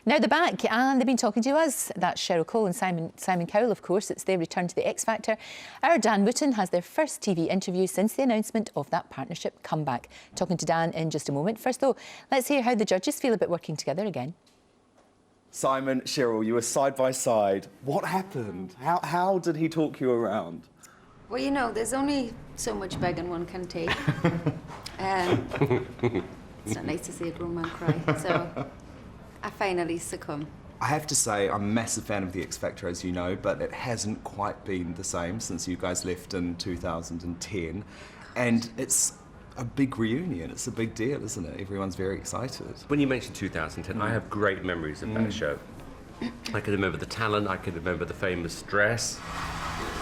Now they're back and they've been talking to us. That's Cheryl Cole and Simon Cowell, of course. It's their return to the X Factor. Our Dan Wooten has their first TV interview since the announcement of that partnership comeback. Talking to Dan in just a moment. First, though, let's hear how the judges feel about working together again. Simon, Cheryl, you were side by side. What happened? How did he talk you around? Well, you know, there's only so much begging one can take. It's not nice to see a grown man cry, so I finally succumb. I have to say, I'm a massive fan of the X Factor, as you know, but it hasn't quite been the same since you guys left in 2010. And it's a big reunion. It's a big deal, isn't it? Everyone's very excited. When you mentioned 2010, I have great memories of that show. I can remember the talent, I can remember the famous dress.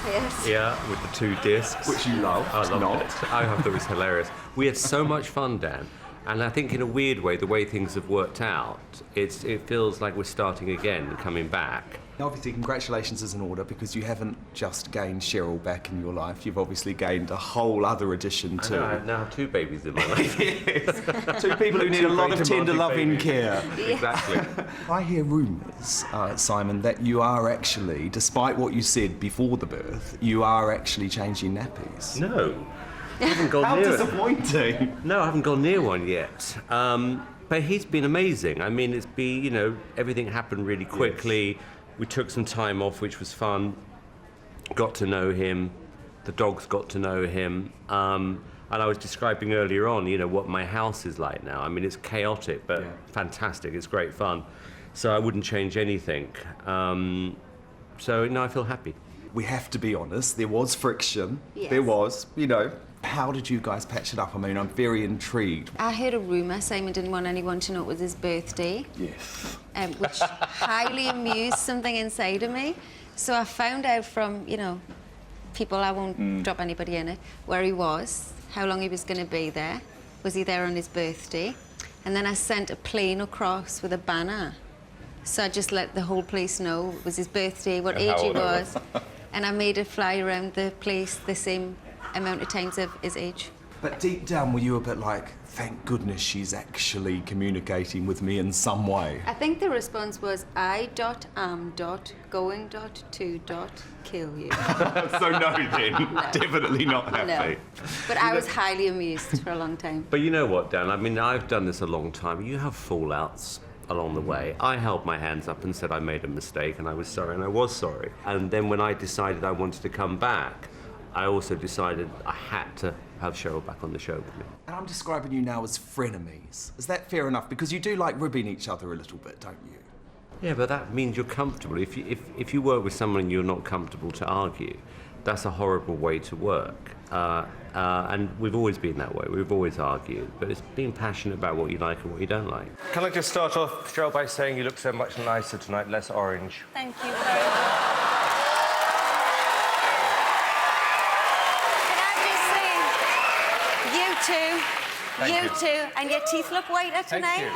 Yes. Yeah, with the 2 discs. Which you loved. I loved it. I thought it was hilarious. We had so much fun, Dan. And I think in a weird way, the way things have worked out, it feels like we're starting again, coming back. Obviously, congratulations is in order because you haven't just gained Cheryl back in your life. You've obviously gained a whole other addition too. I now have 2 babies in my life. Yes. 2 people who need a lot of tender loving care. Exactly. I hear rumours, Simon, that you are actually, despite what you said before the birth, you are actually changing nappies. No. I haven't gone near How disappointing. No, I haven't gone near one yet. But he's been amazing. I mean, it's been, you know, everything happened really quickly. Yes. We took some time off, which was fun. Got to know him. The dogs got to know him. And I was describing earlier on, you know, what my house is like now. I mean, it's chaotic, but fantastic. It's great fun. So I wouldn't change anything. So, no, I feel happy. We have to be honest, there was friction. Yes. There was, you know. How did you guys patch it up? I mean, I'm very intrigued. I heard a rumour Simon didn't want anyone to know it was his birthday. Yes. Which highly amused something inside of me. So I found out from, you know, people, I won't drop anybody in it, where he was, how long he was going to be there. Was he there on his birthday? And then I sent a plane across with a banner. So I just let the whole place know it was his birthday, what age he was. And I made it fly around the place the same amount of times of his age. But deep down, were you a bit like, thank goodness she's actually communicating with me in some way? I think the response was, I.am.going.to.kill you. So no then, no. Definitely not happy. No. But I was highly amused for a long time. But you know what, Dan? I mean, I've done this a long time. You have fallouts along the way. I held my hands up and said I made a mistake and I was sorry, and I was sorry. And then when I decided I wanted to come back, I also decided I had to have Cheryl back on the show with me. And I'm describing you now as frenemies. Is that fair enough? Because you do like ribbing each other a little bit, don't you? Yeah, but that means you're comfortable. If you work with someone and you're not comfortable to argue, that's a horrible way to work. And we've always been that way. We've always argued. But it's being passionate about what you like and what you don't like. Can I just start off, Cheryl, by saying you look so much nicer tonight, less orange. Thank you very much. You too, and your teeth look whiter tonight.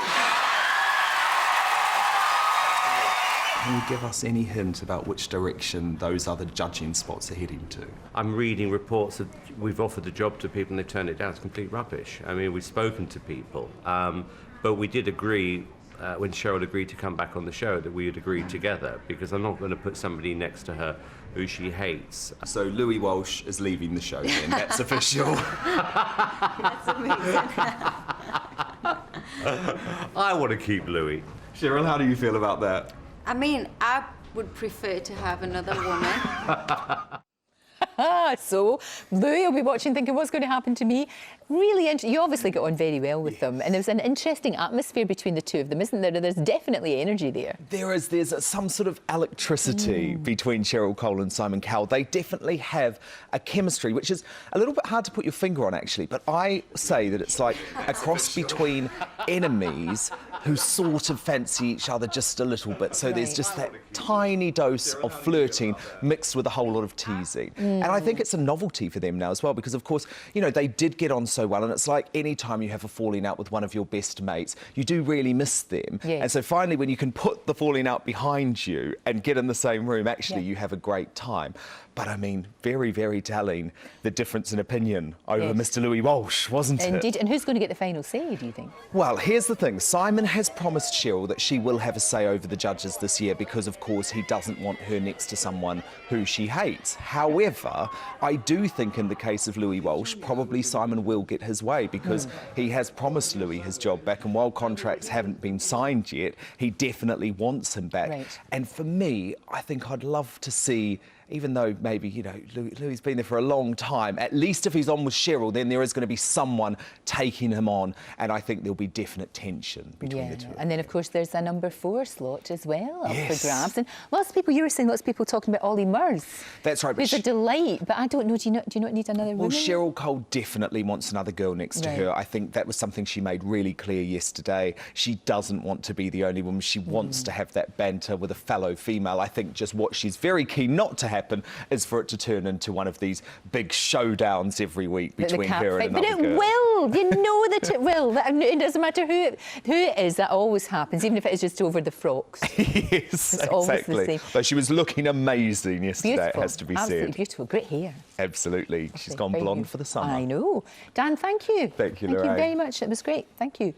Can you give us any hint about which direction those other judging spots are heading to? I'm reading reports that we've offered the job to people and they've turned it down. It's complete rubbish. I mean, we've spoken to people, but we did agree when Cheryl agreed to come back on the show that we would agree together, because I'm not going to put somebody next to her who she hates. So Louis Walsh is leaving the show then, that's official. That's amazing. I want to keep Louis. Cheryl, how do you feel about that? I mean, I would prefer to have another woman. So, Louis will be watching thinking, what's going to happen to me? Really, you obviously got on very well with them, and there's an interesting atmosphere between the two of them, isn't there? There's definitely energy there. There's some sort of electricity between Cheryl Cole and Simon Cowell. They definitely have a chemistry, which is a little bit hard to put your finger on, actually, but I say that it's like a cross between enemies who sort of fancy each other just a little bit. So there's just that tiny dose of flirting mixed with a whole lot of teasing. And I think it's a novelty for them now as well, because, of course, you know, they did get on so well, and it's like any time you have a falling out with one of your best mates, you do really miss them. Yeah. And so finally, when you can put the falling out behind you and get in the same room, actually, you have a great time. But I mean, very, very telling, the difference in opinion over Yes. Mr. Louis Walsh, wasn't it? Indeed. And who's going to get the final say, do you think? Well, here's the thing. Simon has promised Cheryl that she will have a say over the judges this year because, of course, he doesn't want her next to someone who she hates. However, I do think in the case of Louis Walsh, probably Simon will get his way because he has promised Louis his job back, and while contracts haven't been signed yet, he definitely wants him back. Right. And for me, I think I'd love to see, even though maybe, you know, Louis been there for a long time, at least if he's on with Cheryl, then there is going to be someone taking him on, and I think there'll be definite tension between the two. And then, of course, there's a number 4 slot as well up Yes. for grabs. And lots of people, you were saying lots of people talking about Ollie Murs. That's right, but Who's a delight, but I don't know, do you not need another Well, woman? Cheryl Cole definitely wants another girl next to Right. her. I think that was something she made really clear yesterday. She doesn't want to be the only woman. She wants to have that banter with a fellow female. I think just what she's very keen not to happen is for it to turn into one of these big showdowns every week between her and But another it girl. will. You know that it will. It doesn't matter who it is. That always happens, even if it is just over the frocks. Yes, It's always the exactly. same. But she was looking amazing yesterday, Beautiful. it has to be Absolutely said. beautiful. Great hair. Absolutely. She's gone Very blonde good. for the summer. I know. Dan, thank you. Thank you, Thank you Lorraine. very much. It was great. Thank you.